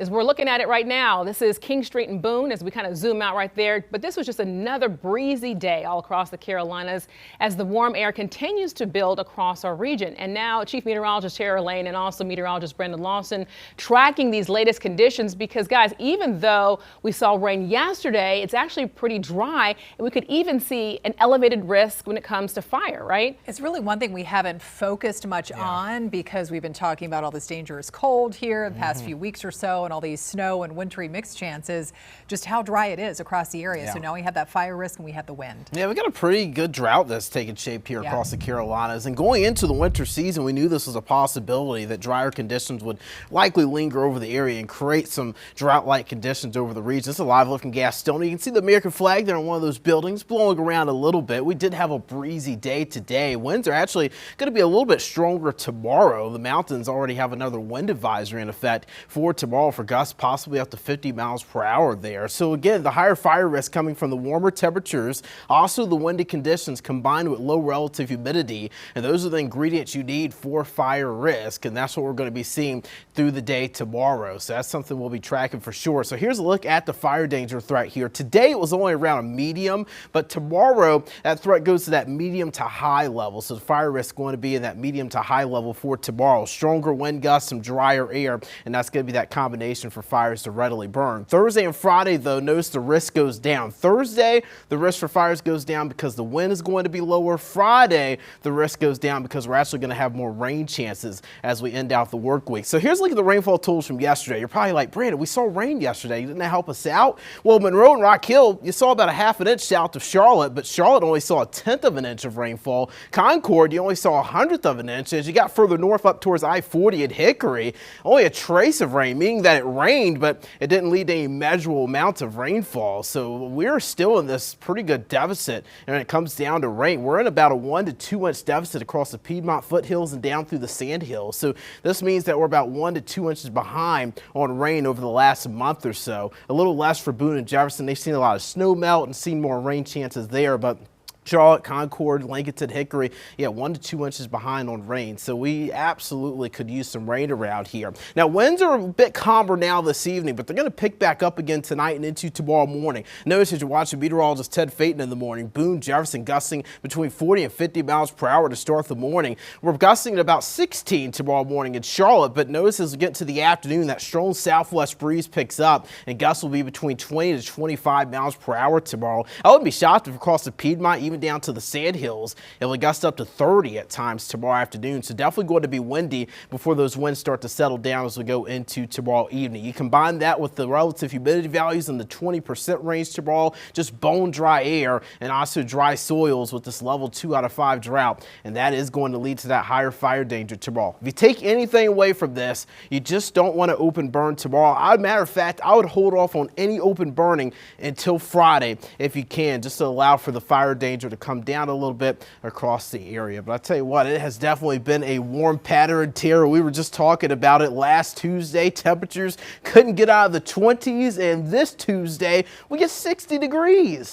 as we're looking at it right now, this is King Street and Boone as we kind of zoom out right there. But this was just another breezy day all across the Carolinas as the warm air continues to build across our region. And now Chief Meteorologist Tara Lane and also meteorologist Brendan Lawson tracking these latest conditions because, guys, even though we saw rain yesterday, it's actually pretty dry and we could even see an elevated risk when it comes to fire, right? It's really one thing we haven't focused much on because we've been talking about all this dangerous cold here the past few weeks or so and all these snow and wintry mixed chances, just how dry it is across the area. So now we have that fire risk and we have the wind. Yeah, we got a pretty good drought that's taking shape here across the Carolinas. And going into the winter season, we knew this was a possibility that drier conditions would likely linger over the area and create some drought-like conditions over the region. It's a live looking gas stone. You can see the American flag there on one of those buildings blowing around a little bit. We did have a breezy day today. Winds are actually going to be a little bit stronger tomorrow. The mountains already have another wind advisory in effect for tomorrow for gusts possibly up to 50 miles per hour there. So again, the higher fire risk coming from the warmer temperatures, also the windy conditions combined with low relative humidity, and those are the ingredients you need for fire risk, and that's what we're going to be seeing through the day tomorrow. So that's something we'll be tracking for sure. So here's a look at the fire danger threat here. Today it was only around a medium, but tomorrow that threat goes to that medium to high level. So the fire risk is going to be in that medium to high level for tomorrow. Stronger wind gusts, some drier air, and that's going to be that combination for fires to readily burn. Thursday and Friday, though, notice the risk goes down. Thursday, the risk for fires goes down because the wind is going to be lower. Friday, the risk goes down because we're actually going to have more rain chances as we end out the work week. So here's a look at the rainfall totals from yesterday. You're probably like, Brandon, we saw rain yesterday. Didn't that help us out? Well, Monroe and Rock Hill, you saw about a half an inch south of Charlotte, but Charlotte only saw a 1/10 of an inch of rainfall. Concord, you only saw a 100th of an inch. As you got further north up towards I-40 at Hickory, only a trace of rain, meaning that it rained, but it didn't lead to any measurable amount of rainfall. So we're still in this pretty good deficit when it comes down to rain. We're in about a 1 to 2 inch deficit across the Piedmont foothills and down through the Sandhills. So this means that we're about 1 to 2 inches behind on rain over the last month or so. A little less for Boone and Jefferson. They've seen a lot of snow melt and seen more rain chances there, but Charlotte, Concord, Lincoln, Hickory, 1 to 2 inches behind on rain. So we absolutely could use some rain around here. Now, winds are a bit calmer now this evening, but they're going to pick back up again tonight and into tomorrow morning. Notice as you're watching meteorologist Ted Phaeton in the morning, Boone, Jefferson gusting between 40 and 50 miles per hour to start the morning. We're gusting at about 16 tomorrow morning in Charlotte, but notice as we get to the afternoon, that strong southwest breeze picks up and gusts will be between 20 to 25 miles per hour tomorrow. I wouldn't be shocked if across the Piedmont, even down to the Sandhills, it will gust up to 30 at times tomorrow afternoon. So definitely going to be windy before those winds start to settle down as we go into tomorrow evening. You combine that with the relative humidity values in the 20% range tomorrow, just bone dry air and also dry soils with this level 2 out of 5 drought. And that is going to lead to that higher fire danger tomorrow. If you take anything away from this, you just don't want to open burn tomorrow. As a matter of fact, I would hold off on any open burning until Friday if you can, just to allow for the fire danger to come down a little bit across the area. But I tell you what, it has definitely been a warm pattern, Tara. We were just talking about it last Tuesday. Temperatures couldn't get out of the 20s, and this Tuesday we get 60 degrees.